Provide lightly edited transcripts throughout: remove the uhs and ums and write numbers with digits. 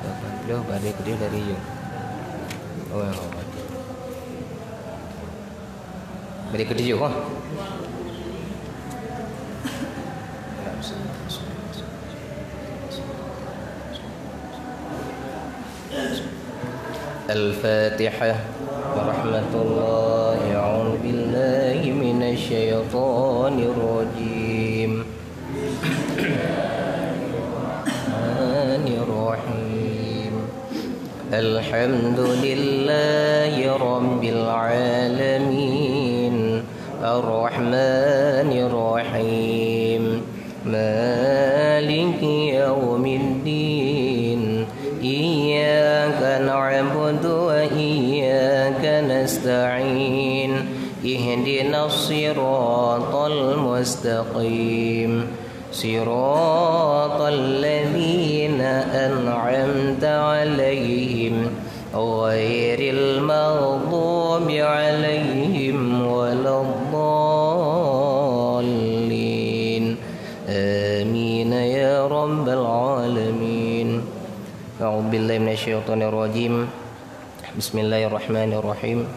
80 balik dia dari Yung. Oh, balik ke dia kan? Al-Fatihah. Warahmatullahi a'udzu billahi minasyaitonir rajim. Bismillahirrahmanirrahim. Alhamdulillahi rabbil alamin. Ar-Rahmanir Rahim. Maliki yaumiddin. Iyyaka na'budu wa iyyaka nasta'in. Ihdinas siratal mustaqim. Siratal ladzina an'amta 'alaihim ghairil maghdubi 'alaihim waladdallin. Amin ya rabbal alamin. A'udzu billahi minasyaitonir rajim. Bismillahirrahmanirrahim.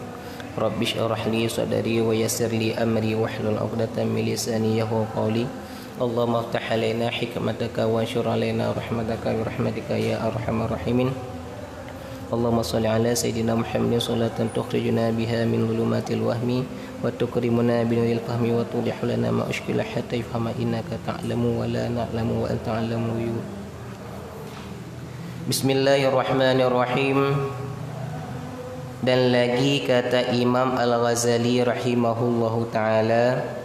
Rabbi shrah li sadri wa yassir li amri wahlul 'uqdatam min lisani yafqahu qawli. Allahumma iftah alaina hikmataka wa anshur alaina rahmataka bi rahmatika ya arhamar rahimin. Allahumma shalli ala sayyidina Muhammadin salatan tukhrijuna biha min dhulumatil wahmi wa tukrimuna bi nuril fahmi wa tulihu lana ma ushkila hatta yafhama innaka ta'lamu wa la na'lamu wa anta 'alamul ghuyub. Bismillahirrahmanirrahim. Dan lagi kata Imam Al-Ghazali rahimahullahu ta'ala,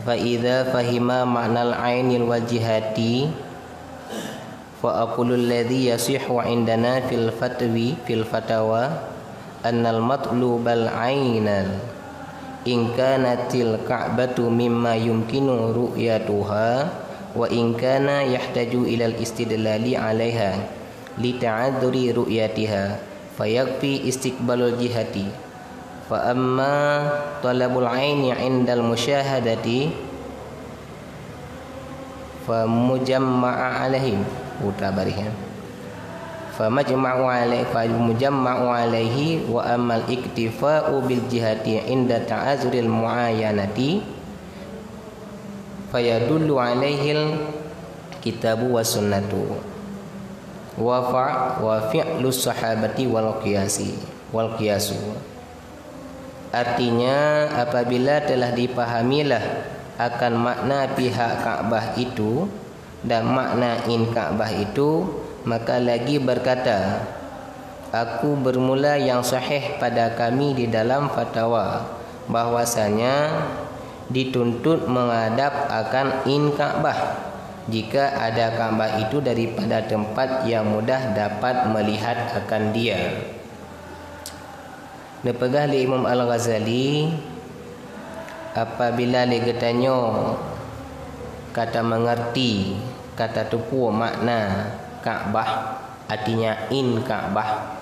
fa idza fahima ma'nal ainil wajihati fa aqulu alladhi yasihu indana fil fatawa annal matlubal ainal in kanatil ka'batu mimma yumkinu ru'yatuha wa in kana yahtaju ilal istidlali 'alaiha li ta'adzuri ru'yatiha fayakfi istiqbalul jihati. Fa amma talabul aini 'indal musyahadati fa mujamma'a 'alaihim utabarihan fa majma'u 'alaihi fa mujamma'u 'alaihi wa amal iktifa'u bil jihati 'inda ta'azuril mu'ayyanati fayadullu 'alaihil kitabu was sunnatu wa fi'lus sahabati wal qiyasu. Artinya apabila telah dipahamilah akan makna pihak Ka'bah itu dan makna in Ka'bah itu, maka lagi berkata, aku bermula yang sahih pada kami di dalam fatwa bahwasanya dituntut menghadap akan in Ka'bah jika ada Ka'bah itu daripada tempat yang mudah dapat melihat akan dia. Dipegah li Imam Al-Ghazali apabila dia tanya kata mengerti kata tupu makna Ka'bah artinya in Ka'bah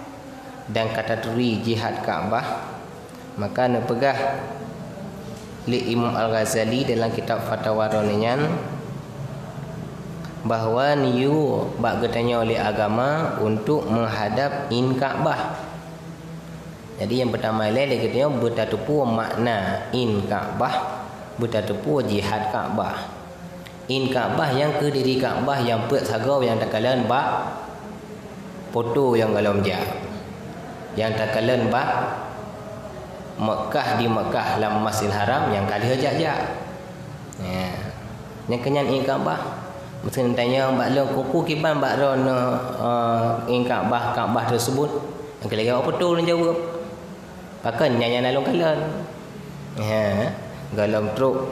dan kata turi jihad Ka'bah, maka dipegah li Imam Al-Ghazali dalam kitab Fatwa Ronian bahawa niu bak getanya oleh agama untuk menghadap in Ka'bah. Jadi yang pertama dia katanya bertatupu makna in Ka'bah, bertatupu jihad Ka'bah. In Ka'bah yang ke diri Ka'bah yang pet sagau yang takalan bak foto yang galom dia. Yang takalan bak Mekah di Mekah dalam Masjidil Haram yang kali hajak-hajak. Ya. Yang kenyan in Ka'bah. Mesti tanya bak long kuku kiban bak ron in Ka'bah tersebut. Yang kali apa betul dia jawab. Pakan nyanyi nalung kalan. Ya, galam truk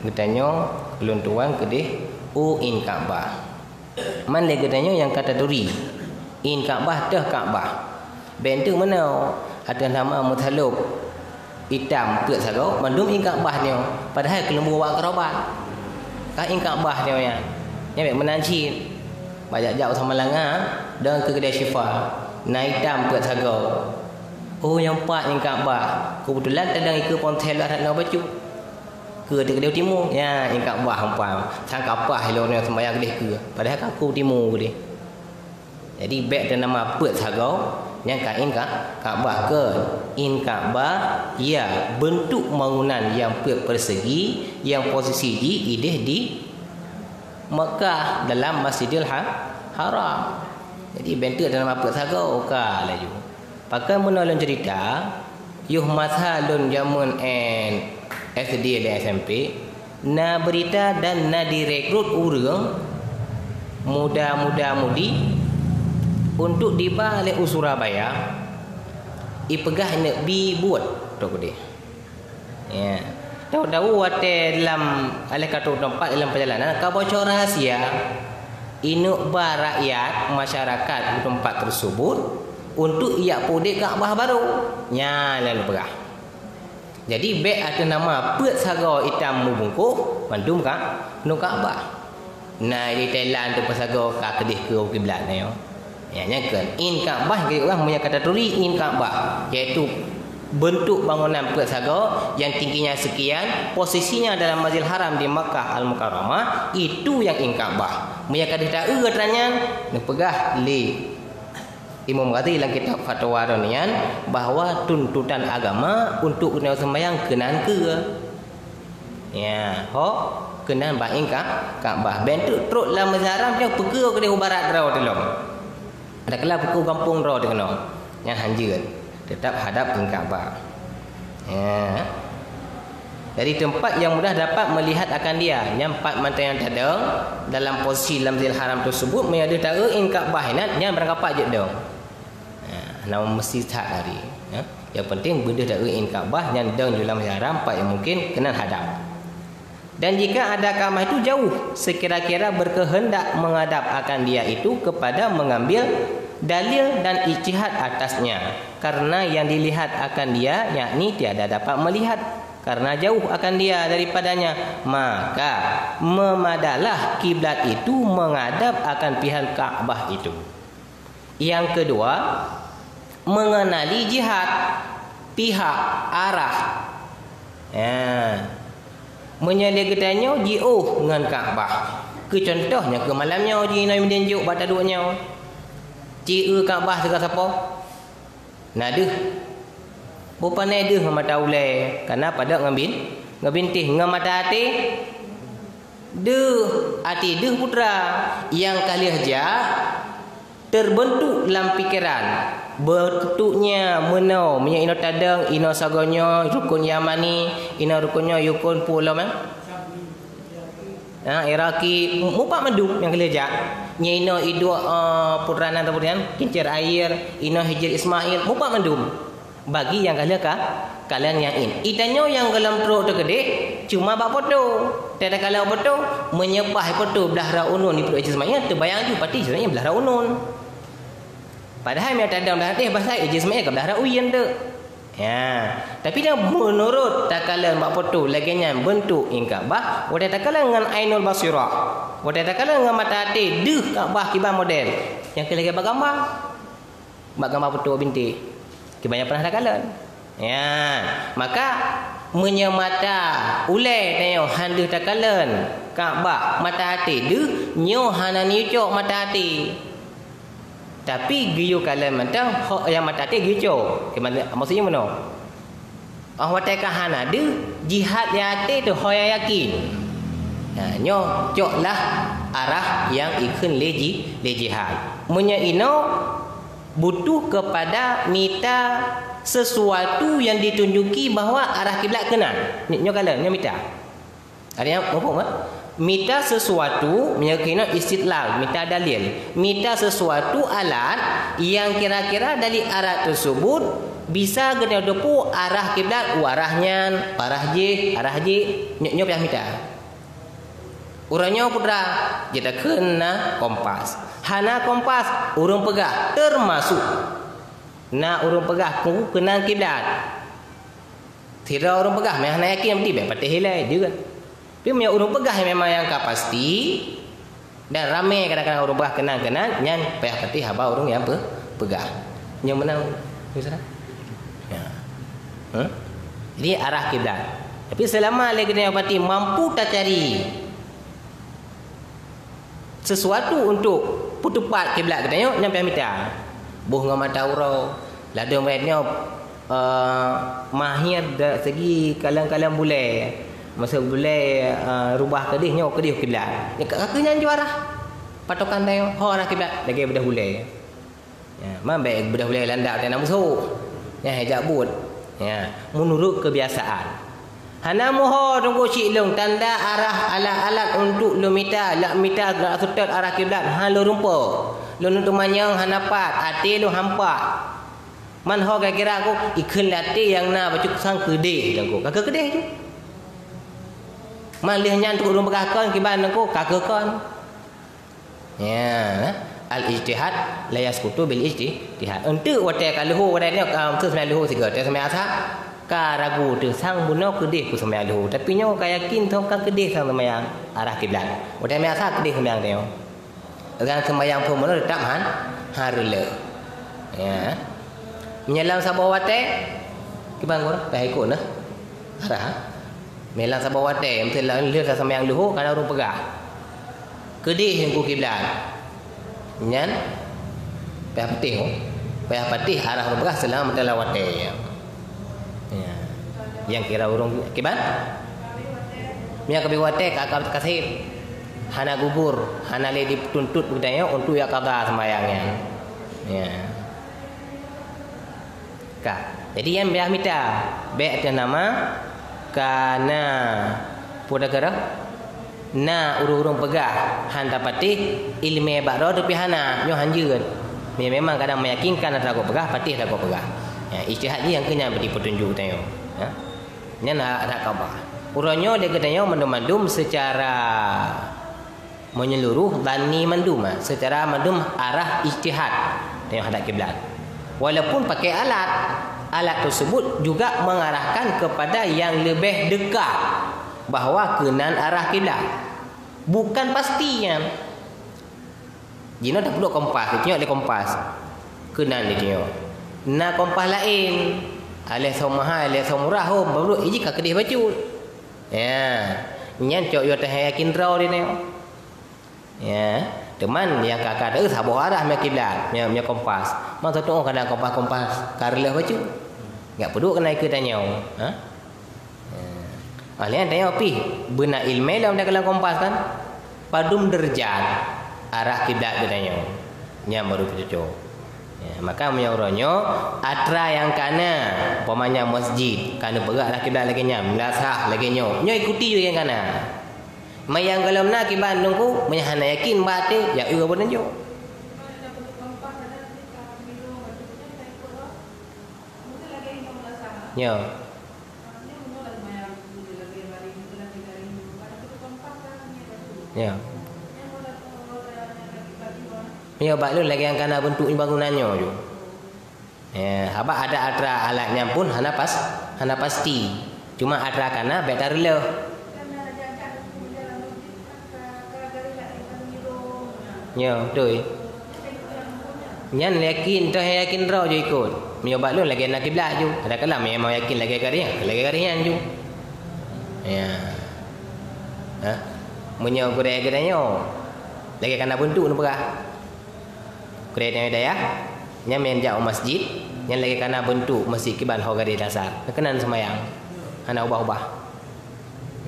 getanya ulun tuan kedih in Ka'bah. Man le getanya yang kata duri. In Ka'bah dah Ka'bah. Bentuk mana ada nama muthalub hitam ke sagau mandum in Ka'bah ni. Padahal kelembu wak kerabat. In Ka'bah ni ya. Yang menanci banyak jauh sama langa dan ke kedai syifa. Naik hitam ke sagau. Oh yang empat yang Ka'bah. Kebetulan tadang ikut pontel lah nak baju. Ke di kedai timur. Ya yang Ka'bah umpam. Sang Ka'bah lo ni sembahyang kedai ke. Padahal kaku timur dia. Jadi baik dan nama apa sahaja yang kain Kaabah ke in Kaabah ia bentuk bangunan yang persegi yang posisi di ideh di Mekah dalam Masjidil Haram. Jadi bentuk dalam apa sahaja okah laju. Pakai menolong cerita yuh mazhalun jamun en SD dan SMP na berita dan na direkrut orang muda-muda mudi untuk dibalik Surabaya ipegah nak bi buat tok dia. Ya. Tahu-tahu wate dalam oleh kata tempat dalam perjalanan ka bocor rahsia inuk rakyat masyarakat di tempat tersebut untuk ia podek Kaabah baru. Nya lalu pegah. Jadi baik ada nama pet saga hitam membungkuk mandum nu Kaabah. Nah di Thailand tu pasaga ka kedih ke kiblat ni yo. Ya nyakan in Kaabah ke orang punya kategori in Kaabah iaitu bentuk bangunan persaga yang tingginya sekian, posisinya dalam Masjidil Haram di Makkah Al-Mukarramah, itu yang in Kaabah. Punya kategori katanya nak pegah li Imam Ghazali dalam kitab Fatwa Donian bahawa tuntutan agama untuk kena sembahyang kenan ke. Ya, kenan baing Kaabah. Bentuk teruk dalam Masjidil Haram dia pegah ke dia barat draw tolong. Ada kala pukul kampung roh kena yang hanjir tetap hadap ke Kaabah. Ya. Dari tempat yang mudah dapat melihat akan dia yang empat mata yang tak ada dalam posisi dalam Masjidil Haram tersebut menyada tara in Kaabah yang berangkat je dong. Nama mesti tak hari. Ya. Yang penting benda tara in Kaabah yang dong dalam Masjidil Haram empat yang mungkin kena hadap. Dan jika ada Kaabah itu jauh, sekira-kira berkehendak menghadap akan dia itu kepada mengambil dalil dan ijtihad atasnya. Karena yang dilihat akan dia, yakni tiada dapat melihat. Karena jauh akan dia daripadanya, maka memadalah kiblat itu menghadap akan pihak Kaabah itu. Yang kedua, mengenali jihad, pihak, arah. Ya. Menyala getanya jauh dengan Kaabah. Ke contohnya ke malamnya ji noi mendin juk bata duanya. Ci Kaabah segala siapa? Naduh. Bupa naduh mata ulai. Karena pada ngabintih ngamata hati. Duh, hati duh putra yang kali aja terbentuk dalam pikiran. Bentuknya menau punya ino tadang ino sagonyo rukun Yamani ino rukunnya yukun pulau man Iraki mupak madu yang kelejak nya ino idu putranan kemudian kincir air ino hijir Ismail mupak madu bagi yang kalian yang in itanyo yang dalam truk tu gede cuma bak foto tiada kalau foto menyepah foto belah raunun di perut Ismail terbayang tu pati sebenarnya belah raunun. Padahal dia tak ada hati bahasa ijazmai ke belah uyan tu. Ya, tapi dia menurut takalan mak foto laginya bentuk in Kaabah, wada takalan dengan ainul basirah. Wada takalan dengan mata hati deh Kaabah kibar model. Yang kelagi gambar. Mak gambar foto binti. Kibanyak pernah takalan. Ya, maka menyamata ulai tanya handu takalan Kaabah mata hati deh nyo hanani cok mata hati. Tapi giyu kalian mentang yang mata hati giyu maksudnya mana? Wate kahana de jihad ya hati tu hoya yakin. Nyo cok lah arah yang ikun le jihad. Munya ino butuh kepada mita sesuatu yang ditunjuki bahawa arah kiblat kenan. Nyo kalian nyo mita. Ada yang apa? Minta sesuatu menyakina istidlal, minta dalil, minta sesuatu alat yang kira-kira dari alat tersebut bisa kita depu arah kiblat, arahnya, arah J, nyo payah minta. Urangnya putra, kita kena kompas. Hana kompas, urung pegah termasuk. Nah urung pegah ku kena kiblat. Tidak urung pegah, meh yakin mesti patih hilai juga. Tapi punya urung pegah yang memang yang pasti dan ramai kadang-kadang urung pegah kenal-kenal yang payah pati haba urung yang pegah. Yang menang bisa? Ya. Jadi arah kiblat. Tapi selama lagi dia pati mampu tak cari sesuatu untuk tepat kiblat katanya nyampe mita. Buh ngam mata urau. Lada mereka mahir dari segi kalang-kalang bulai. Masa bulai rubah kedih kiblat. Ni kakaknya juara. Patokan dia arah kiblat lagi bedah bulai. Ya, baik bedah bulai landak dan musuh. Ya hejak but. Ya, menurut kebiasaan. Hana moho tunggu cik long tanda arah alat-alat untuk lo mita nak sutat arah kiblat lo rumpa lo nutu manyang hanapat ati lo hampa man ho kira aku ikun lati yang na bacuk sang kedih aku kakak kedih tu man lih nyan tu rumah kakak kiban aku kakak kon ya al ijtihad la yasqutu bil ijtihad untuk watai kaluhu watai ni tu semai luhu siga tu semai asa ka ragu tu sang buno kedih ku semai luhu tapi nyo ka yakin tu kan kedih sang sembahyang arah kiblat watai semai asa kedih sembahyang tengok dengan sembahyang pun mana tetap harule ya menyelang sabah watai kiban ko dah ikut nah arah melang sabah watai mesti lihat sembahyang luhu kana urung pegah kedih yang ku kiblat nyan payah patih arah berah selama telawat ya yang kira urung kiban nya kabiwate kakak kasih hana gugur hana le dituntut budaya untuk ya qada sembayangnya ya jadi yang biah mita be nama kana pudagara na urung-urung pegah han dapati ilmu bakro tapi hana nyo hanjeun memang kadang meyakinkan ada kau pegah patih ada kau pegah ya ijtihad ni yang kena beri petunjuk tanya ya nya nak khabar uronyo dia katanya mandum secara menyeluruh bani mandum secara mandum arah ijtihad tengok hadap kiblat walaupun pakai alat tersebut juga mengarahkan kepada yang lebih dekat bahawa kenan arah kiblat bukan pastinya jina dah perlu kompas tengok dia kompas kenan dia tengok na kompas lain alih somahal alih somurah baru iji ka kedih bacut ya nyan cok yo teh yakin raw dia tengok ya teman yang kakak ada sabah arah me kiblat nya kompas masa tu kadang kompas karlah bacut enggak perlu kena ikut tanya Alian tanya api benar ilmu dalam dia kalau kompas kan padum derjat arah kiblat dia nya baru cocok ya, maka menyoronyo atra yang kana pemanya masjid kana beraklah kiblat lagi nya melasah lagi nyo ikuti je yang kana mayang kalau nak kiblat nungku menyahana yakin bate ya ua benar jo ya ya. Ya baklun lagi yang kana bentuk bangunannya tu. Ya, habaq ada atra alatnya pun hana pasti. Cuma atra kana better leh. Ya, betul. Nyan yakin dah yakin raw je ikut. Mio baklun lagi nak kiblat ju. Ada kala memang yakin lagi karian ju. Ya. Ha? Menyo gerai-gerainya lagi kana bentuk nu berah gerai dia daya nya men jauh masjid nya lagi kana bentuk masjid kiban ho gari dasar kenan semayang ana ubah-ubah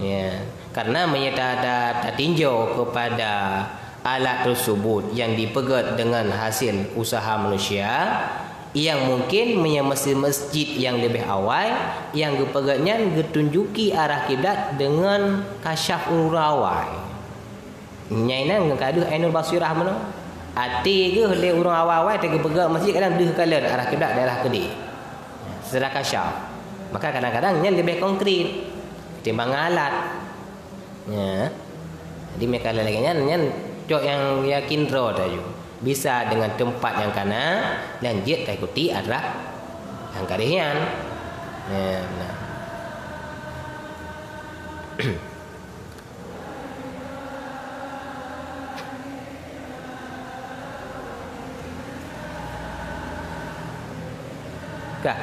ya karena menyata ada tinjau kepada alat tersebut yang dipegat dengan hasil usaha manusia yang mungkin masjid yang lebih awal yang gepegatnya getunjuki arah kiblat dengan kasyaf urawai nyaina ngadu ainul basirah mana ati ke le urang awal-awal tege pegat masjid kadang deh kaler arah kiblat daerah kedi secara kasyaf maka kadang-kadang nya lebih konkret timbang alat ya jadi mereka lagi nya cok yang yakin ro taju bisa dengan tempat yang kana lanjut ikuti arah yang karian ya benar kah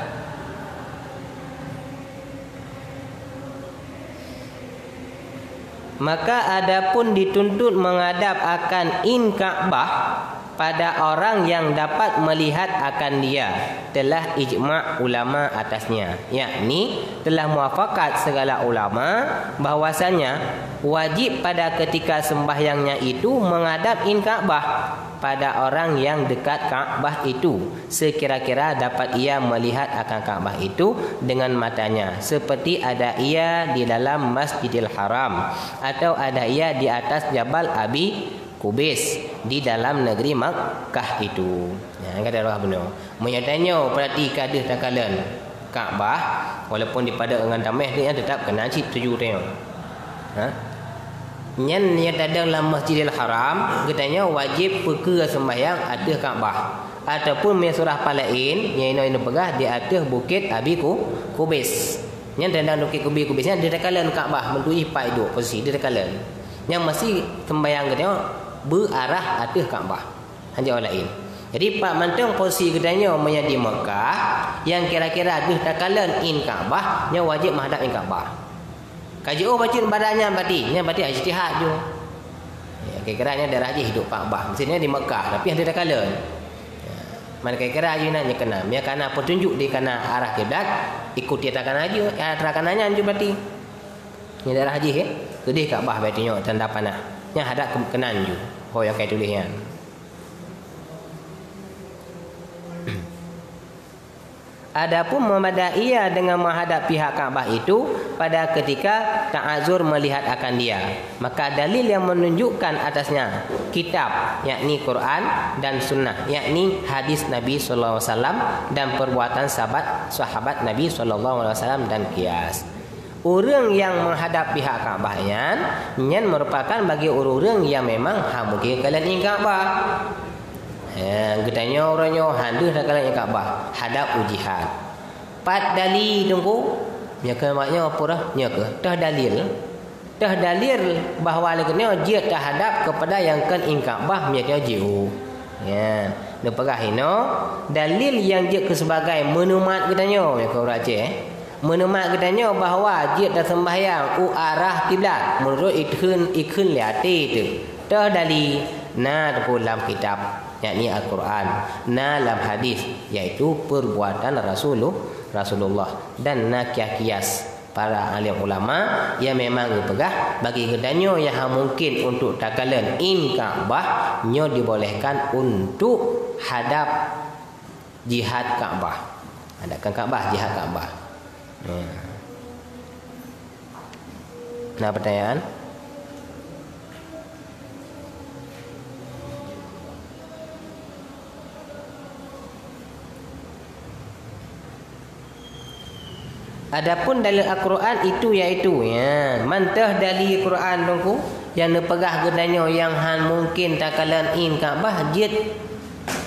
maka adapun dituntut menghadap akan in Ka'bah pada orang yang dapat melihat akan dia, telah ijma' ulama atasnya, yakni telah muafakat segala ulama bahwasanya wajib pada ketika sembahyangnya itu menghadap Ka'bah pada orang yang dekat Ka'bah itu, sekira-kira dapat ia melihat akan Ka'bah itu dengan matanya, seperti ada ia di dalam Masjidil Haram atau ada ia di atas Jabal Abi Kubis di dalam negeri Makkah itu. Ya, kata Allah benar. Menyatanya perhati kadah takalan Kaabah walaupun dipada dengan tamah dia tetap kena cip tujuh tengok. Ha? Nyen yang ada dalam Masjidil Haram katanya wajib perkara sembahyang ada Kaabah ataupun min surah palain yang ini pegah di atas bukit Abi Kubis. Yang tandang bukit Kubis ni dia takalan Kaabah mentui pai duk posisi dia takalan. Yang masih sembahyang katanya berarah atas Kaabah. Hanya orang lain. Jadi pak mantang posisi katanya menjadi Mekah yang kira-kira ada takalan in Kaabah yang wajib menghadap in Kaabah. Kaji baca badannya berarti ijtihad je. Ya, kira-kiranya darah je hidup Kaabah. Maksudnya di Mekah tapi ada takalan. Ya, mana kira-kira je nak kena. Dia kana petunjuk di kana arah kiblat ikuti takan aja. Arah kanannya je berarti. Ni darah je kedih Kaabah berarti tanda panah. Yang hadap kenan ju. Oh yang kayak tulisnya. Adapun memadai dengan menghadap pihak Kaabah itu pada ketika ta'azur melihat akan dia, maka dalil yang menunjukkan atasnya kitab, yakni Quran dan sunnah, yakni hadis Nabi sallallahu alaihi wasallam dan perbuatan sahabat Nabi sallallahu alaihi wasallam dan qiyas. Orang yang menghadap pihak Kaabah yang merupakan bagi orang-orang yang memang mungkin kalian ingin Kaabah. Katanya orangnya handu dah kalian ingin Kaabah hadap jihad. Pat dalil tunggu. Ya ke maknanya apa dah? Ya ke? Dah dalil bahawa leknya dia terhadap kepada yang kan ingin Kaabah menyatakan jauh. Ya, dia pegah ino dalil yang dia ke sebagai menumat katanya ya ke orang Aceh. Menemat katanya bahawa dia dah sembahyang arah kiblat menurut ikun liati itu. Dah dalil dalam kitab yakni Al-Quran, dalam hadis iaitu perbuatan Rasulullah dan kias para alim ulama yang memang dipegah bagi katanya yang mungkin untuk takalan in Kaabah nyo dibolehkan untuk hadap jihad Kaabah. Hadapkan Kaabah, jihad Kaabah. Nah, pertanyaan? Adapun dalil Al-Quran itu iaitu mantah dalil Quran dongku yang nepegah gedanya yang mungkin takalan in Kaabah dia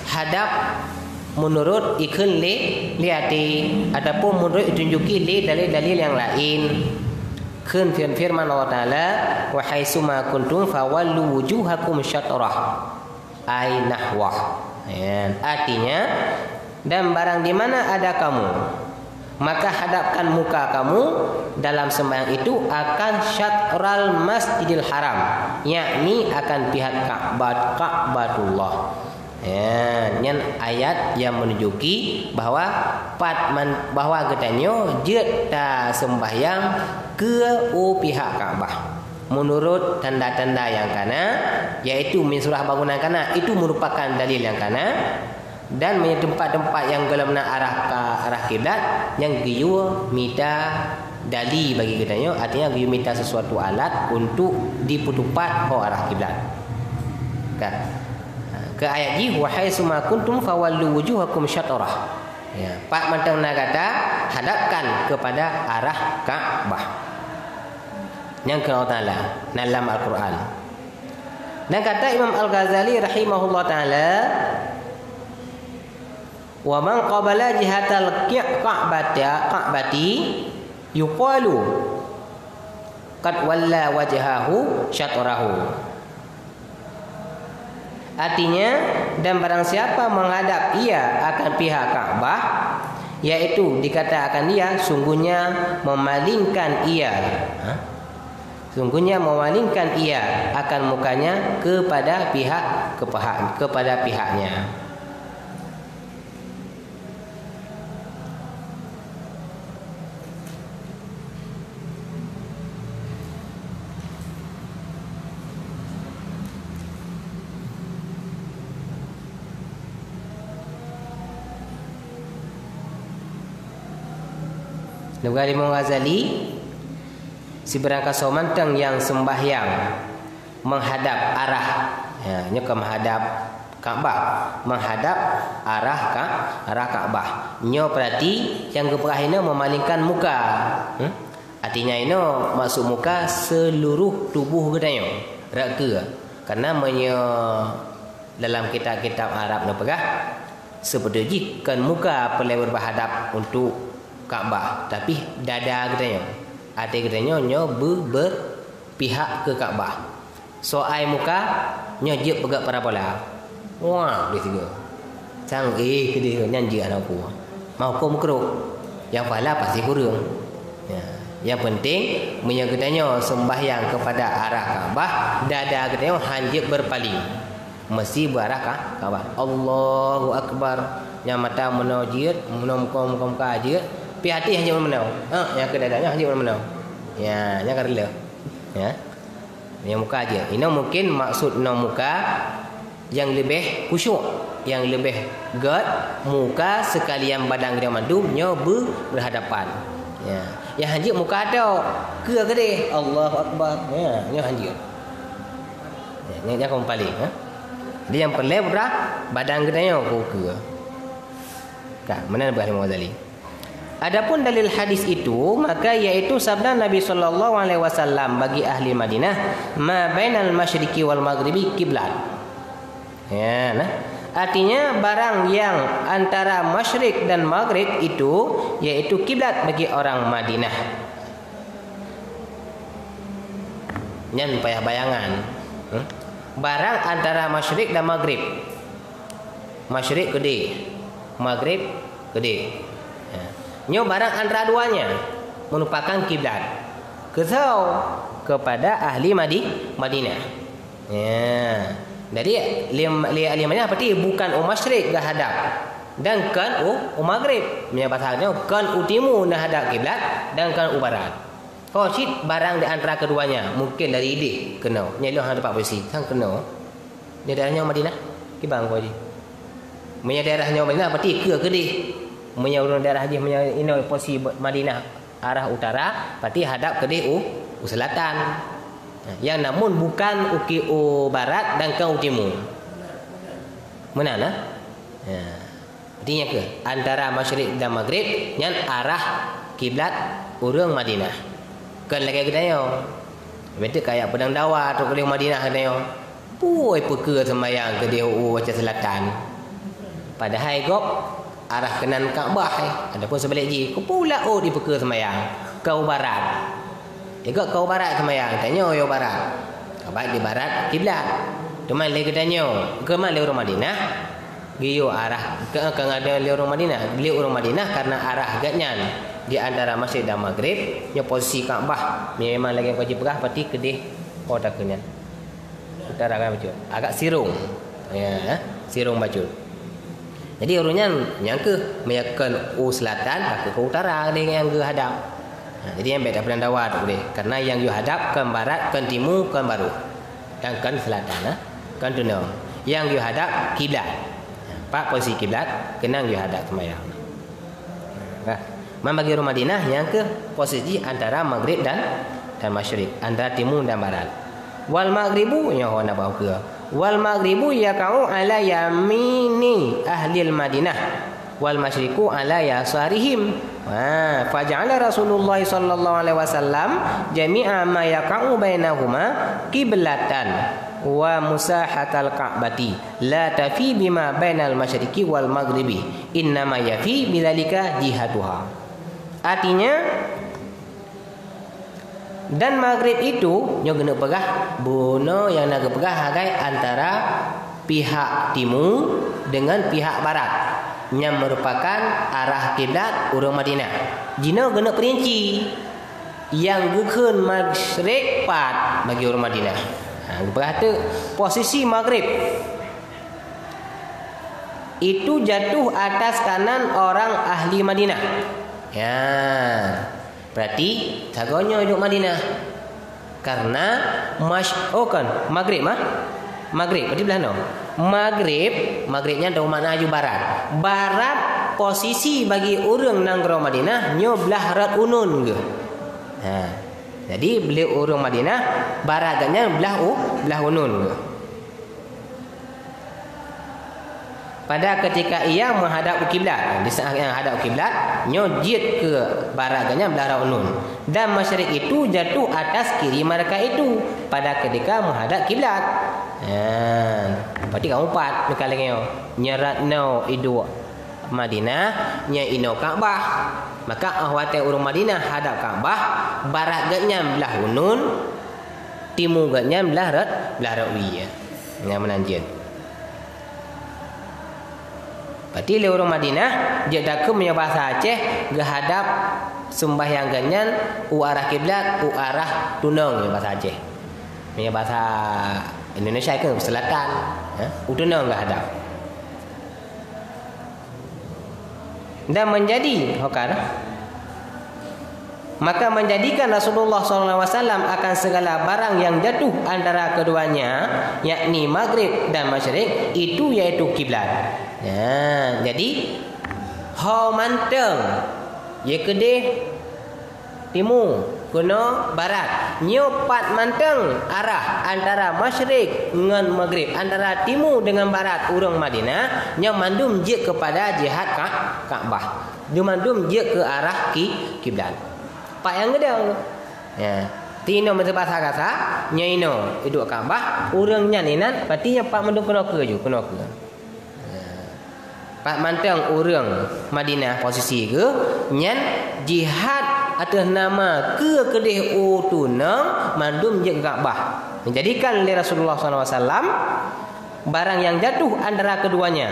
hadap menurut ikun liati ataupun menurut tunjuki dalil-dalil yang lain. Kun firman Allah Taala wa haitsuma kuntum fawallu wujuhakum syatrah ai nahwah. Artinya dan barang di mana ada kamu maka hadapkan muka kamu dalam sembahyang itu akan syatral Masjidil Haram, yakni akan pihak Ka'batullah. Yang ayat yang menunjuki bahawa katanya dia tak sembahyang ke pihak Kaabah menurut tanda-tanda yang kana, iaitu min surah bangunan kana itu merupakan dalil yang kana, dan tempat-tempat yang dalam arah kiblat yang giyu minta dali bagi katanya, artinya giyu minta sesuatu alat untuk diputupat ke arah kiblat. Kan? Ke ayat ji wa haitsuma kuntum fawallu wujuhakum syatrah. Ya, pak mantang kata hadapkan kepada arah Ka'bah. Yang ke Allah Taala dalam Al-Quran. Dan kata Imam Al-Ghazali rahimahullah taala, wa man qabala jihatal Ka'bati yuqalu qad walla wajhahu syatrahu. Artinya, dan barang siapa menghadap ia akan pihak Ka'bah, yaitu dikatakan dia sungguhnya memalingkan ia akan mukanya kepada pihak kepada pihaknya. Negara Imam Ghazali, si berangkat somantang yang sembahyang menghadap arah, nya ke menghadap Kaabah, menghadap arah Kaabah. Nyo berarti yang keperahina memalingkan muka. Artinya ini maksud muka seluruh tubuh katanya. Raka. Karena dalam kitab-kitab Arab nak perah seperti kan muka boleh berhadap untuk Kaabah, tapi dada katanya. Arti katanya nyo berpihak ke Kaabah. Soai muka nyo je pegak parabola. Wah, dia tiga. Canggih ke dia nyanyi anak aku. Mau hukum keruk. Yang pala pasti kurang. Ya. Yang penting punya katanya sembahyang kepada arah Kaabah, dada katanya hanjib berpaling. Mesti berarah ke Kaabah. Allahu Akbar. Yang mata menojit, muka ajit. Pi hati hanya menau. Yang ke dadanya hanya menau. Ya, yang karela. Ya. Yang muka aja. Ini mungkin maksud muka yang lebih khusyuk, yang lebih gad muka sekalian badan dia mandu nyo berhadapan. Ya. Yang hanjir muka ada ke gede. Allahu Akbar. Ya, nyo hanjir. Ya, yang kamu paling, Jadi yang perlu badan gedanya ke. Kak, mana Nabi Imam Ghazali? Adapun dalil hadis itu, maka yaitu sabda Nabi sallallahu alaihi wasallam bagi ahli Madinah, ma bainal masyriqi wal maghribi kiblat. Ya, nah. Artinya barang yang antara masyrik dan maghrib itu yaitu kiblat bagi orang Madinah. Nyan payah bayangan. Barang antara masyrik dan maghrib. Masyrik gede, maghrib gede. Nyo barang antara duanya merupakan kiblat. Kesau kepada ahli Madinah. Ya. Jadi ahli Madinah berarti bukan masyrik dah hadap dan kan maghrib. Punya bahasanya kan utimu dah hadap kiblat dan kan barat. Kalau cit barang di antara keduanya mungkin dari ide kena. Nyelo hang dapat posisi sang kena. Di daerahnya Madinah kibang ko ji. Punya daerahnya Madinah berarti ke gede. Menyurung daerah haji ini posisi Madinah arah utara berarti hadap ke selatan. Yang namun bukan uki barat dan ke timur. Mana nah? Ya. Artinya ke antara masyrik dan maghrib yang arah kiblat urang Madinah. Kan lagi katanya. Betul kayak pedang dawa atau ke Madinah katanya. Puai peka sembahyang ke dia baca selatan. Padahal gop arah kanan Kaabah adapun sebalik ji ku pula di peka sembahyang kau barat. Ikut kau barat sembahyang tanya yo barat. Baik di barat kiblat. Teman lagi tanya ke mana orang Madinah? Giyo arah ke ada orang Madinah. Beli orang Madinah karena arah agaknya di antara masjid dan maghrib nya posisi Kaabah. Memang lagi wajib berah pati kedih kota kenyan. Utara kan baju. Agak sirung. Ya, sirung baju. Jadi urutnya yang ke meyakan selatan ke utara dia yang ke hadap. Jadi yang beda pedang dawa tu boleh. Karena yang you hadap kan barat, kan timur, kan baru. Dan kan selatan, kan tunau. Yang you hadap kiblat. Pak posisi kiblat kenang you hadap sembahyang. Bagi orang Madinah yang ke posisi antara maghrib dan masyrik, antara timur dan barat. Wal maghribu yang nak bawa ke. Wal maghribu yaqa'u ala yamini ahli al-Madinah wal masyriqu ala yasarihim. Faja'ala Rasulullah sallallahu alaihi wasallam jami'a ma yaqa'u bainahuma qiblatan wa musahatal ka'bati la tafi bima bainal masyriqi wal maghribi innama yafi bidzalika jihatuha. Artinya dan maghrib itu nyo kena pegah bono yang nak pegah hagai antara pihak timur dengan pihak barat yang merupakan arah kiblat orang Madinah. Jino kena perinci yang bukan masyrik pat bagi orang Madinah. Pegah tu posisi maghrib itu jatuh atas kanan orang ahli Madinah. Ya. Berarti tagonya hidup Madinah. Karena maghrib maghrib berarti belah no. Maghribnya ada makna aju barat. Barat posisi bagi orang nanggro Madinah nyo belah rat unun ke. Jadi beliau orang Madinah baratnya belah unun ke. Pada ketika ia menghadap kiblat, di saat yang hadap kiblat, nyojit ke baratnya belah unun. Dan masyarakat itu jatuh atas kiri mereka itu pada ketika menghadap kiblat. Berarti kamu empat misalnya nyerat no idu Madinah nya ino Ka'bah. Maka ahwate urang Madinah hadap Ka'bah, baratnya belah unun, timurnya belah rawi ya. Yang menanjit. Berarti le orang Madinah dia dak punya bahasa Aceh gehadap sembahyang ganyan u arah kiblat u arah tunong bahasa Aceh. Punya bahasa Indonesia ke selatan, u tunong gehadap. Dan menjadi maka menjadikan Rasulullah SAW akan segala barang yang jatuh antara keduanya, yakni maghrib dan masyriq, itu yaitu kiblat. Jadi ho manteng ye kedeh timur kuno barat nyopat manteng arah antara masyriq dengan maghrib, antara timur dengan barat urang Madinah nya mandum je kepada jihad Ka'bah, dia mandum je ke arah kiblat. Pak yang gede ya tino bahasa kata nyaino hidup Ka'bah urangnya ninan berarti yang pak mandum kena ke ju kena ke. Pak mantang orang Madinah posisi ke nyan jihad atas nama ke kedih tunang mandum je Ka'bah. Menjadikan oleh Rasulullah SAW barang yang jatuh antara keduanya.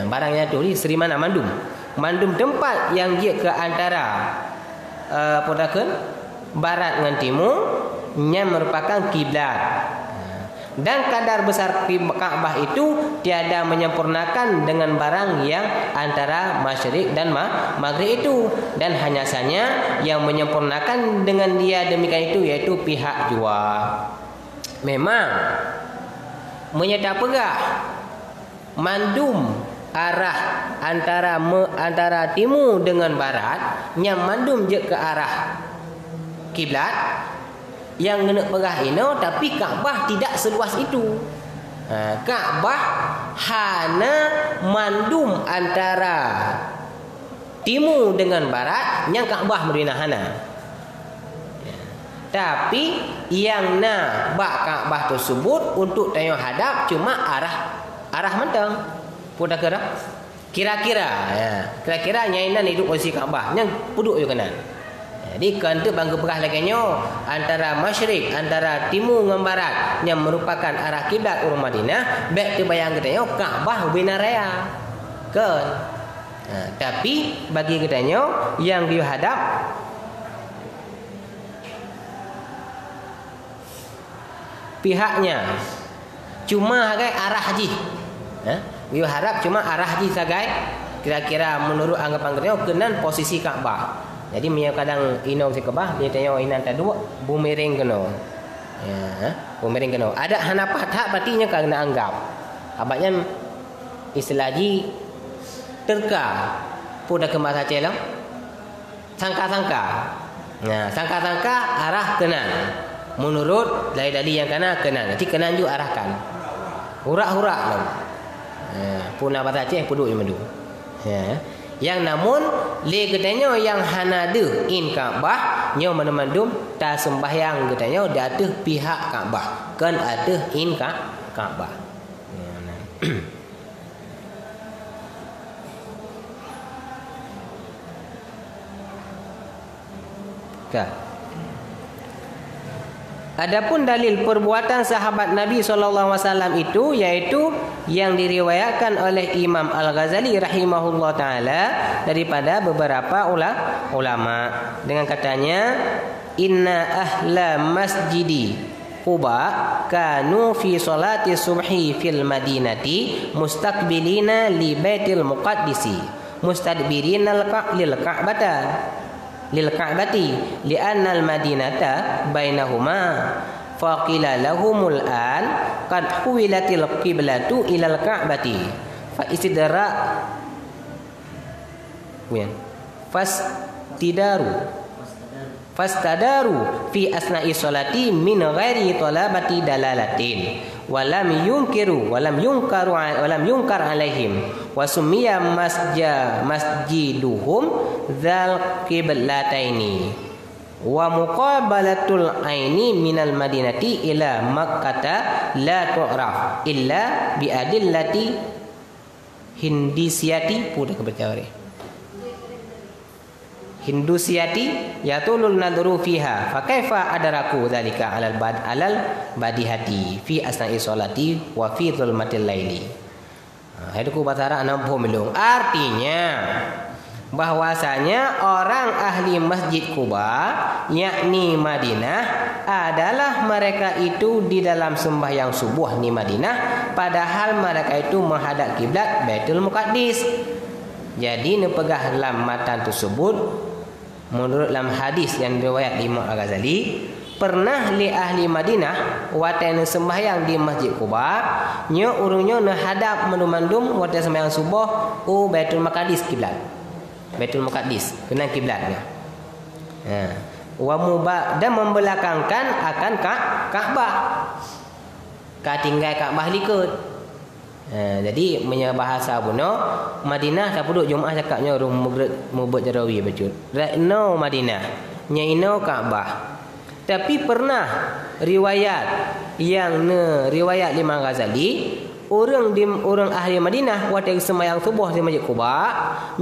Barang yang jatuh di seri mana mandum tempat yang dia ke antara barat dengan timur yang merupakan kiblat. Dan kadar besar Ka'bah itu tiada menyempurnakan dengan barang yang antara masyriq dan maghrib itu, dan hanya saja yang menyempurnakan dengan dia demikian itu yaitu pihak jua. Memang menyedap pegah mandum arah antara timur dengan barat yang mandum je ke arah kiblat yang kena pegah ino, tapi Ka'bah tidak seluas itu. Ka'bah hanya mandum antara timur dengan barat yang Ka'bah Madinah hana. Tapi yang bak Ka'bah tersebut untuk tayang hadap cuma arah mentang. Pudah kira-kira nyainan hidup posisi Ka'bah yang puduk je kanan. Jadi kan tu bangga pegah laginya antara masyriq, antara timur dengan barat yang merupakan arah kiblat orang Madinah, baik tu bayang katanya Ka'bah bina raya. Kan. Tapi bagi katanya yang dia hadap pihaknya cuma hagai arah haji. Dia harap cuma arah haji sagai kira-kira menurut anggapan katanya kenan posisi Ka'bah. Jadi punya kadang inong si Ka'bah dia tanya inan tadu bumiring kena. Bumiring kena. Ada hanapat hak berarti nya kena anggap. Abadnya istilah ji terka pudah ke masa celang. Sangka-sangka. Sangka-sangka arah kenan. Menurut dari yang kanan kenan. Jadi kenan juga arahkan. Hurak-hurak lah. Punah bahasa Aceh puduk yang madu. Yang namun le katanya yang hanade in Ka'bah nyo mandum ta sembahyang katanya di atas pihak Ka'bah kan atas in Ka'bah. Adapun dalil perbuatan sahabat Nabi SAW itu yaitu yang diriwayatkan oleh Imam Al-Ghazali rahimahullah ta'ala daripada beberapa ulama dengan katanya inna ahla masjidi Quba kanu fi salati subhi fil madinati mustaqbilina li baitil muqaddisi mustadbirina lil ka'bati li'anna al madinata bainahuma faqila lahumul an qad huwilatil qiblatu ilal ka'bati fa istidra fastadaru fi asna'i salati min ghairi talabati dalalatin walam yunkar alaihim wa summiya masjiduhum dzal qiblataini wa muqabalatul aini minal madinati ila makkata la tu'raf illa bi adillati hindisiyati pudah kebercawari hindusiyati yatulul nadru fiha fa kaifa adraku dzalika alal badihati fi asna'i sholati wa fi dhulmatil laili. Haiduku batara 60 melung. Artinya bahwasanya orang ahli Masjid Quba yakni Madinah adalah mereka itu di dalam sembahyang subuh di Madinah padahal mereka itu menghadap kiblat Baitul Muqaddis. Jadi nepegah dalam matan tersebut menurut dalam hadis yang riwayat Imam Al-Ghazali pernah li ahli Madinah watan sembahyang di Masjid Quba nya urungnya menghadap mandum-mandum watan sembahyang subuh Baitul Muqaddis kiblat Baitul Muqaddis kena kiblatnya. Dan membelakangkan akan Ka'bah. Tinggal Ka'bah likut. Jadi punya bahasa buno Madinah tak duduk Jumaat cakapnya orang mubet jarawi betul. No Madinah, nyaino Ka'bah. Tapi pernah riwayat riwayat Imam Ghazali orang ahli Madinah waktu sembahyang subuh di Masjid Quba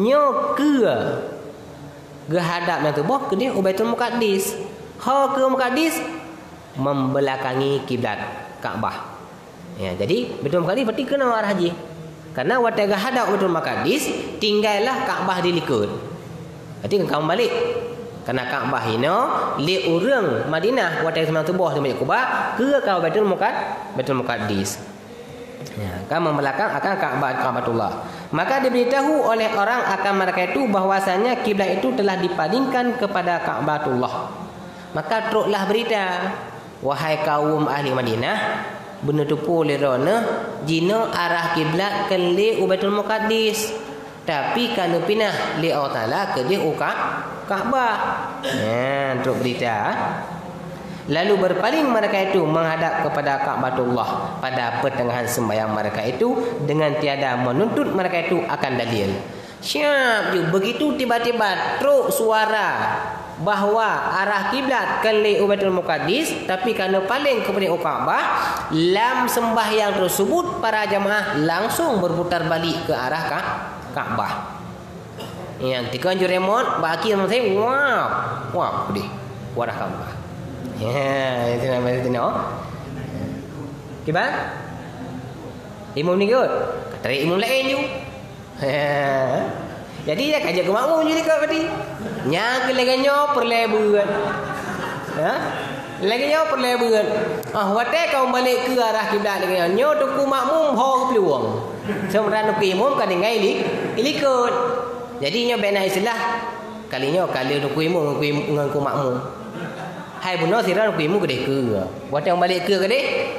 nyo ke hadap yang subuh ke dia Baitul Muqaddis. Ke Muqaddis membelakangi kiblat Ka'bah. Ya, jadi Baitul Muqaddis berarti kena arah haji. Karena waktu hadap Baitul Muqaddis tinggallah Ka'bah dilikut. Berarti kamu balik. Karena Ka'bah ini li orang Madinah waktu sembahyang subuh di Masjid Quba ke Baitul Muqaddis. Ya, akan membelakang akan Ka'batullah. Maka diberitahu oleh orang akan mereka itu bahwasanya kiblat itu telah dipalingkan kepada Ka'batullah. Maka teruklah berita, wahai kaum ahli Madinah, benar tupu lerona jina arah kiblat ke li Baitul Muqaddis. Tapi kana pinah li Allah Taala ke dia Ka'bah. Ya, teruk berita. Lalu berpaling mereka itu menghadap kepada Ka'batullah pada pertengahan sembahyang mereka itu dengan tiada menuntut mereka itu akan dalil. Siap je begitu tiba-tiba truk suara bahawa arah kiblat ke Baitul Muqaddis tapi kerana paling kepada Ka'bah, dalam sembahyang tersebut para jemaah langsung berputar balik ke arah Ka'bah. Yang dikanjur remote bagi saya wow pedih warah Ka'bah. Ya, itu namanya itu no. Kibat? Imam ni kot. Kata imam lain ju. Jadi dia kajak ke makmum je dekat tadi. Nya ke lagi nyo perlebuan. Ha? Lagi nyo perlebuan. Wate kau balik ke arah kiblat lagi nyo tu ku makmum ho ke peluang. Sementara ku imam kan dengai ilikut. Jadi nyo bena istilah kalinya kali tu ku imam dengan ku makmum. Hai buno sira ku imu gede ke. Wate yang balik ke gede.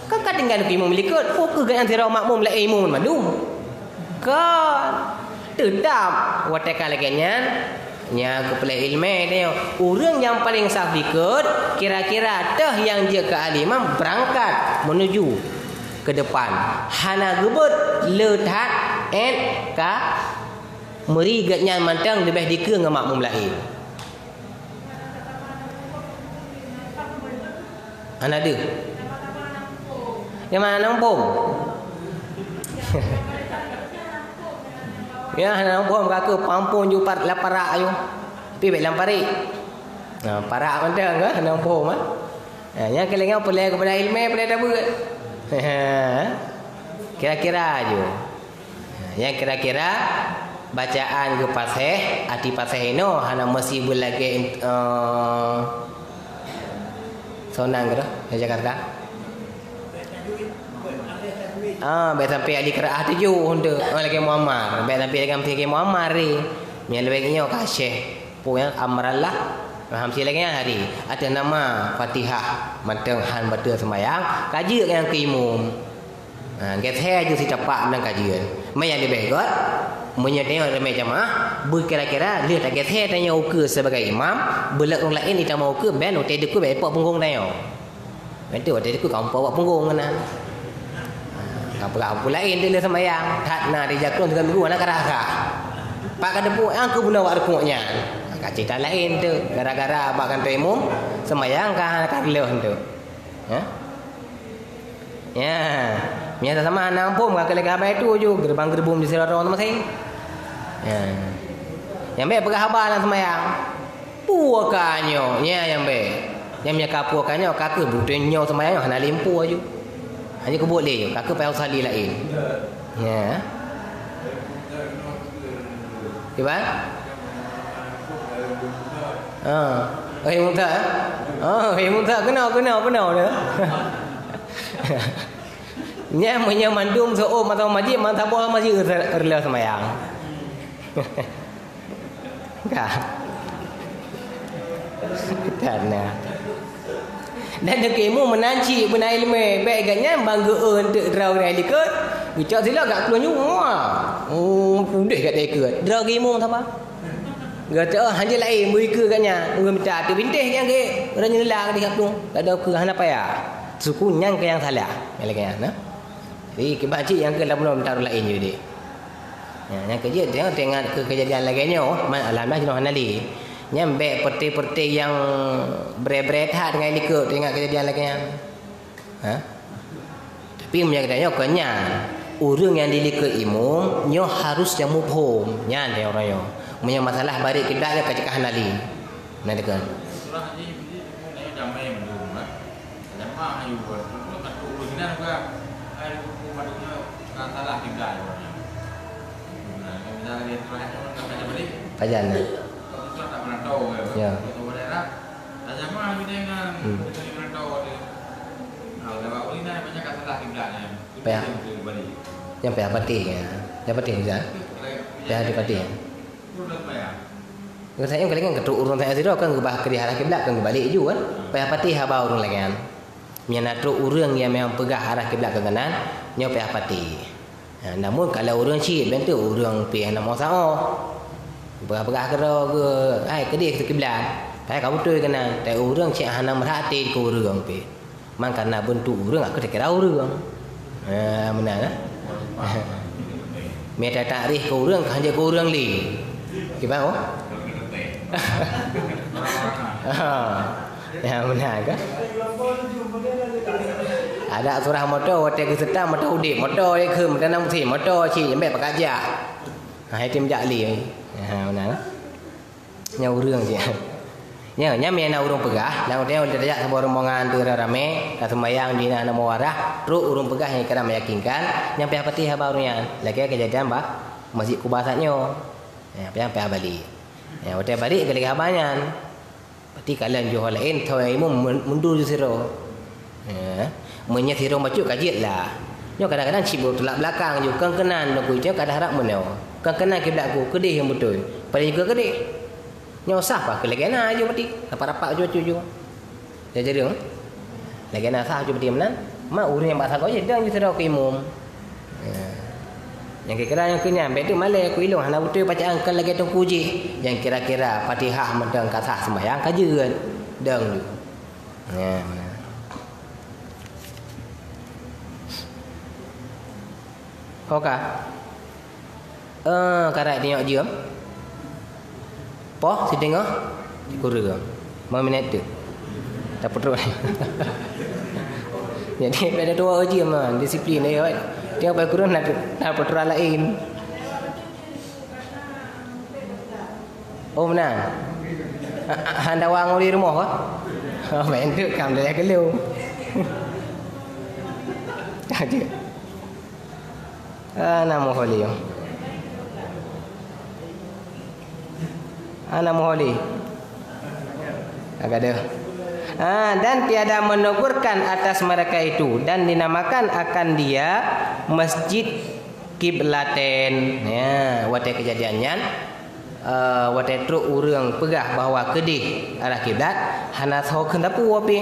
Kan tinggal ku imu likut. Ke gan sira makmum la imu madu. Kan tetap wate kalagenyan nya kepala ilmu dia. Orang yang paling sah ikut kira-kira teh yang dia ke alimam berangkat menuju ke depan. Hana gebut letak ka merigatnya mantang lebih dike dengan makmum lain. Anak dia. Yang mana nampung? Ya, nampung kakak pampun ju laparak ayo. Pi baik lampari. Parak mantang ke nampung ah. Yang kelengau pelai kepada ilmu pelai dah buat. Kira-kira aja. Yang kira-kira bacaan ke pasih, arti pasih ino hana masih berlagi Sonang ke di Jakarta. Baik sampai ahli qiraah 7 untuk lagi Muammar. Baik sampai lagi Muammar ni. Yang lebihnya kasih. Punya amrallah. Hamsi lagi hari. Ada nama Fatihah. Matang han baca sembahyang. Kaji yang ke imam. Kita je si cepat dan kajian. Mai yang lebih kot. Menyedang ramai jamaah. Berkira-kira dia tak kita tanya ukur sebagai imam. Belak orang lain kita mau ukur. Ben hotel deku baik punggung tanya. Itu hotel deku kau bawa punggung kan. Apa lain dia sembahyang. Tak nak dia jakun dengan guru anak keraka. Pak kada pu aku guna wak rukuknya. Cerita lain tu. Gara-gara abang tu imam sembahyang kan karleh tu. Ya. Ya. Miasa sama anak pun kakak lagi habai tu je. Gerbang-gerbum di serorong tu masing. Ya. Yang baik pegah habar nak sembahyang. Puakannya. Ya yang baik. Yang miaka puakannya kakak butuhnya sembahyang hanya limpu aja. Hanya kau boleh je. Kakak payah usali lain. Ya. Iban? Muntah. Muntah. Kena dah. Nya punya mandum so mata majid mata buah masih rela sembahyang. Kah. Karena dan dekemu menanci bena ilmu baik ganya banggaan untuk draw ni likut. Bicak sila gak keluar nyua. Pudih kat dekat. Draw gemu apa? Gata hanya lain mereka katnya. Ngam minta tu bintih yang ke. Orang nyela di kapung. Tak ada ke hana payah. Suku nyang ke yang salah. Meleknya nah. Jadi kebaci yang ke lamun taruh lain je dia. Yang kerja dia tengok ke kejadian laginya. Alhamdulillah jenuh hanali. Nyambe peti-peti yang berat-berat hat dengan ikut tengok kejadian laginya. Tapi menyakitnya kenya orang yang dilikut imam nyo harus yang mufhum. Nyan dia orangnya. Punya masalah balik kiblat dia kacak hanali. Mana dekan? Surah ni ni damai mendung lah. Jamaah ayu buat. Kalau tak urus ni juga ada hukum madungnya salah kiblat orangnya. Nah, misalnya dia terakhir orang baca balik. Pajan. Kalau tak pernah tahu ya. Kalau daerah jamaah kita dengan kita pernah tahu dia. Kalau dah bawa ni banyak salah kiblatnya. Payah. Yang payah pati ya. Yang pati bisa. Payah di pati. Kalau saya kali kan ketuk urun saya sira kan gebah ke arah kiblat kan balik ju kan. Payah pati haba urun lagi kan. Menyatu urang yang memang pegah arah kiblat ke kanan, nyo payah pati. Namun kalau urang cik bentuk urang pi nak mau sao. Pegah-pegah ke dia ke kiblat. Payah kau betul kanan. Tai urang cik hana merhati ke urang pi. Man karena bentuk urang aku tak kira urang. Benar kan? Meta takrif ke urang hanya ke urang li. Gimana? Ya benar kan? Ada surah motor, hotel keserta motor udip, motor dia ke, motor nak mesti, motor cik, sampai pekerja. Itu menjak li. Benar kan? Yang urang je. Ya, nyam yang nak urang pegah, nak dia udah tajak sebuah rombongan tu rame, dah sembahyang di nak warah, terus urang pegah yang kena meyakinkan, nyampe apa tih barunya. Lagi kejadian bah, Masjid Kuba satnya. Ya, payah balik. Ya, hotel balik kali habanyan. Berarti kalian jual lain, tahu imam mundur je siro. Ya, menyet siro macam kajiat lah. Nyo kadang-kadang cibur tulak belakang je, kan kenan nak kuih kadang harap menau. Kan kenan kiblat ku, kedih yang betul. Pada juga kedih. Nyo sah apa? Kelegana aja berarti. Rapat-rapat je. Jadi legana sah je berarti menan. Mak urang yang bahasa kau je dang je siro ke imam. Yang kira-kira yang kenyang betul malai aku ilung hana betul bacaan kan lagi tu puji yang kira-kira Fatihah mendang kasah sembahyang kajian dang tu. Ya mana. Okah. Karat tengok je. Po si tengok kurang. Mau minit tu. Tak perlu. Jadi pada dua je man disiplin dia kan. Dia apa kurang nak putra lain. Oh benar. Handa wang di rumah kah? Oh main tu kam dia kelu. Ada. Nama Holi. Nama Holi. Agak ada. Dan tiada menegurkan atas mereka itu, dan dinamakan akan dia Masjid Kiblaten. Ya, waktu kejadiannya waktu truk urang pegah bahawa kedih arah kiblat hana tahu kenapa api.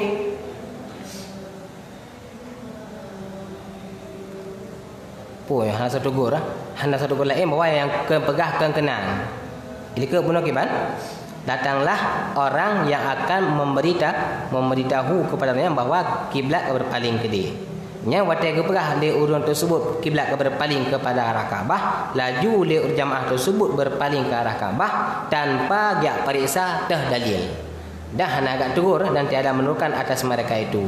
Punya hana satu gor, hana satu gor lain bahawa yang pegah kenang. Jadi ke bunuh kiblat, datanglah orang yang akan memberitahu kepadanya bahawa kiblat berpaling ke dia. Nya waktu pegah le urang tersebut kiblat berpaling kepada arah Kaabah, laju le jamaah tersebut berpaling ke arah Kaabah tanpa dia periksa dah dalil. Dah hana agak tegur dan tiada menurunkan atas mereka itu.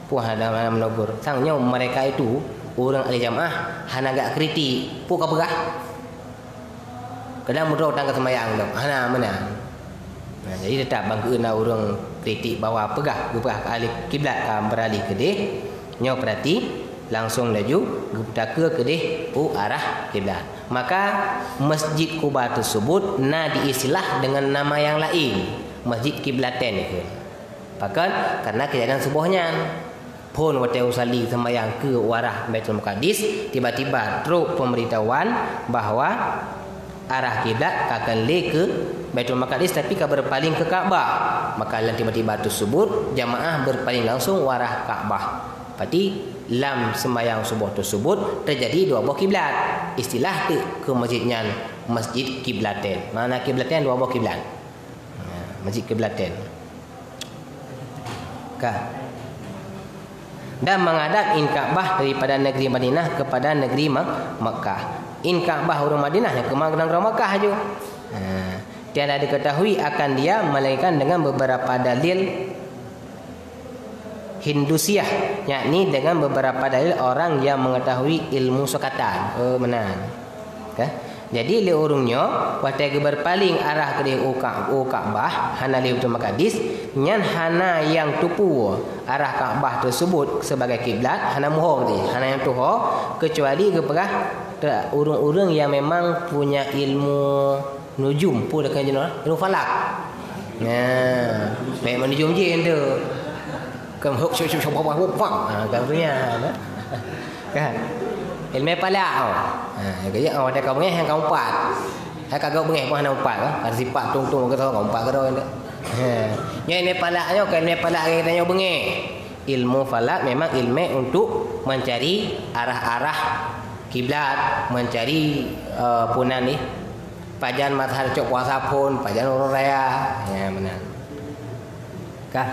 Puan ada menegur. Sangnya mereka itu orang ahli jamaah hana agak kritik. Puka pegah. Kadang mudah datang ke sembahyang dah. Hana mana? Nah, jadi tetap bangkeuna orang kritik bahawa pegah ahli kiblat kan beralih ke dia. Nyo berarti langsung laju gutaka ke dia arah kiblat. Maka Masjid Quba tersebut diistilah dengan nama yang lain, Masjid Kiblaten itu. Bahkan karena kejadian sebuahnya pun waktu usali sembahyang ke arah Baitul Maqdis, tiba-tiba truk pemberitahuan bahawa arah kiblat akan le ke Baitul Maqdis tapi ka berpaling ke Kaabah. Maka dalam tiba-tiba tersebut jamaah berpaling langsung arah Kaabah. Berarti dalam sembahyang subuh tersebut terjadi dua buah kiblat. Istilah ke masjidnya Masjid Kiblaten. Mana kiblaten dua buah kiblat. Masjid Kiblaten. Dan menghadap Kaabah daripada negeri Madinah kepada negeri Makkah. Kaabah orang Madinah yang ke Makkah aja. Tiada diketahui akan dia melainkan dengan beberapa dalil Hindusiah, yakni dengan beberapa dalil orang yang mengetahui ilmu sukatan. Benar. Jadi le orangnya waktu berpaling arah ke Kaabah hana le Baitul Maqdis, nyan hana yang tupu arah Kaabah tersebut sebagai kiblat, hana muhor dia, hana yang tuho kecuali kepada orang-orang yang memang punya ilmu nujum pun dekat jenis ilmu falak. Nah, memang nujum je tu. Kan hok kan punya kan. Ilmu falak tau. Gaya ada kau bengeh yang kau empat. Kagak bengeh pun hana empat kan. Sifat tung-tung ke tahu kau empat ke dah. Nya ilmu falaknya kan ilmu falak kita nya bengeh. Ilmu falak memang ilmu untuk mencari arah-arah kiblat, mencari punan ni pajan matahari cok puasa pun pajan orang raya ya benar kah.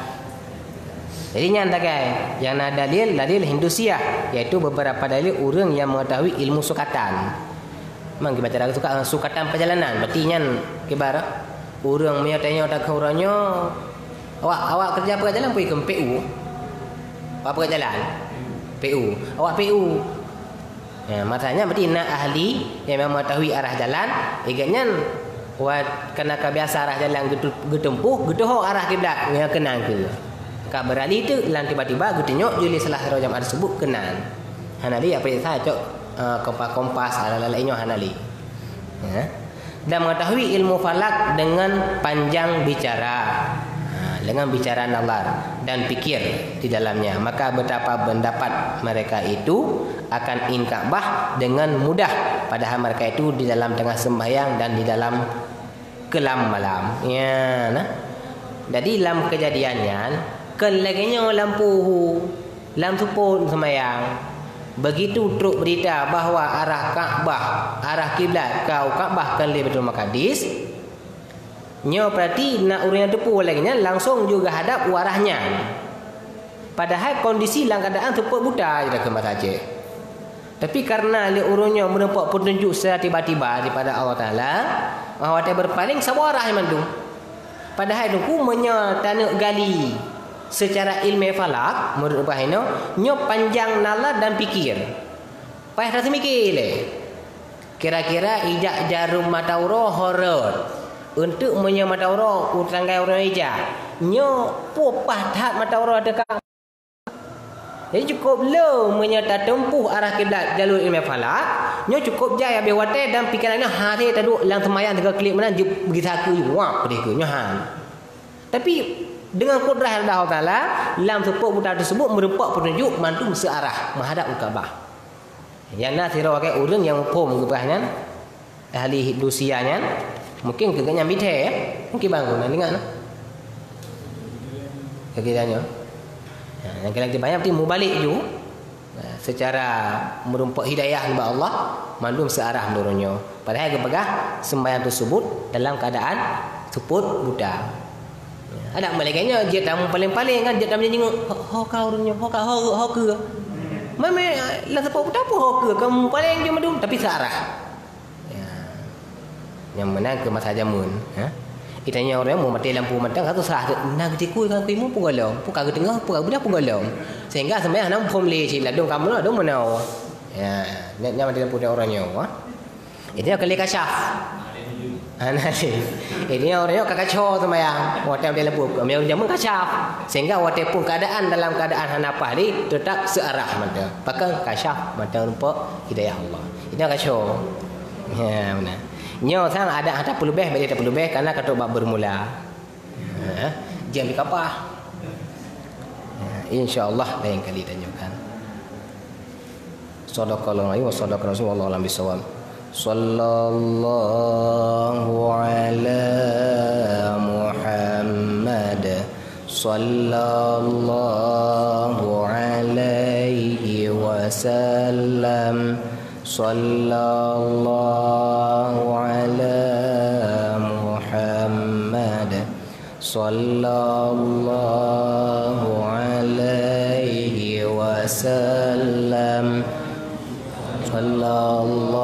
Jadi yang takai yang ada dalil Hindusiah, iaitu beberapa dalil orang yang mengetahui ilmu sukatan. Memang kita baca sukatan perjalanan, berarti nyan kibar orang punya tanya tak orangnya awak kerja perjalanan pergi ke PU. Awak perjalanan PU. Awak PU. Ya, maksudnya berarti nak ahli yang memang mengetahui arah jalan, iganya kena kebiasa arah jalan getempuh, gedoh arah kiblat yang kenal ke. Kak beralih tu lan tiba-tiba getenyok juli salah satu jamaah tersebut kenal. Hanali apa dia cok kompas ala-ala-lainnya hanali. Ya. Dan mengetahui ilmu falak dengan panjang bicara. Dengan bicara nalar dan pikir di dalamnya, maka betapa pendapat mereka itu akan Kaabah dengan mudah, padahal mereka itu di dalam tengah sembahyang dan di dalam kelam malam. Ya, nah. Jadi dalam kejadiannya kelaginya lampu pun sembahyang. Begitu truk berita bahawa arah Kaabah, arah kiblat kau Kaabah kan le Baitul Maqdis. Nyo berarti nak orang yang tepu lagi langsung juga hadap arahnya. Padahal kondisi dalam keadaan tepu buta je dah kembali saja. Tapi karena le orangnya mendapat petunjuk secara tiba-tiba daripada Allah Taala, bahawa dia berpaling sabar arah yang mandung. Padahal itu menyatanak gali secara ilmu falak menurut bahino nyo panjang nalar dan pikir. Payah rasa mikir le. Kira-kira ijak jarum matauro horor. Untuk menyamata orang utanggai orang ija nyo popah tak mata orang dekat. Jadi cukup lo menyata tempuh arah kiblat jalur ilmu falak nyo cukup jaya bewate dan pikirannya hari taduk lang semayang 3 klik mana pergi saku wah pergi ke nyo han. Tapi Dengan kudrah Allah Taala, lam tepuk buta tersebut merupakan penunjuk mantum searah menghadap ke Kaabah. Yang nak tirawakan urang yang pom kebrahnya ahli Hindusianya mungkin keganya mithe ya. Mungkin bangun dengar nah. Keganya. Yang kena banyak berarti mubalik ju. Secara merumpak hidayah kepada Allah mandum searah mendorongnya. Padahal kepegah sembahyang tersebut dalam keadaan seput buta. Ada malaikannya dia tamu paling-paling kan dia tamu jenguk ho kau orangnya ho ke. Mame lah seput buta apa ho ke kamu paling je mandum tapi searah. Ya. Yang mana ke masa jamun, ha? Itanya orang mau mati lampu matang satu saat nak dikui kan kuimu pun galau pun kagak tengah pun kagak pun galau sehingga sampai anak pun le sila dong kamu lah dong mana ya nya mati lampu dia orangnya ha ini kali kasyaf anali ini orangnya kagak cow sembahyang waktu dia lampu kami jamun kasyaf sehingga waktu pun keadaan dalam keadaan hanapah ni tetap searah mata pakai kasyaf mata rupa hidayah Allah ini kagak cow ya benar. Nyo sang ada perlu beh, beli tak perlu beh karena kata bab bermula. Jangan dikapah. Insya-Allah lain kali tanyakan. Shadaqallahu wa sadaqa Rasulullah alam bisawab. Sallallahu ala Muhammad sallallahu alaihi wasallam. Sallallahu ala Muhammad sallallahu alaihi wasallam sallallahu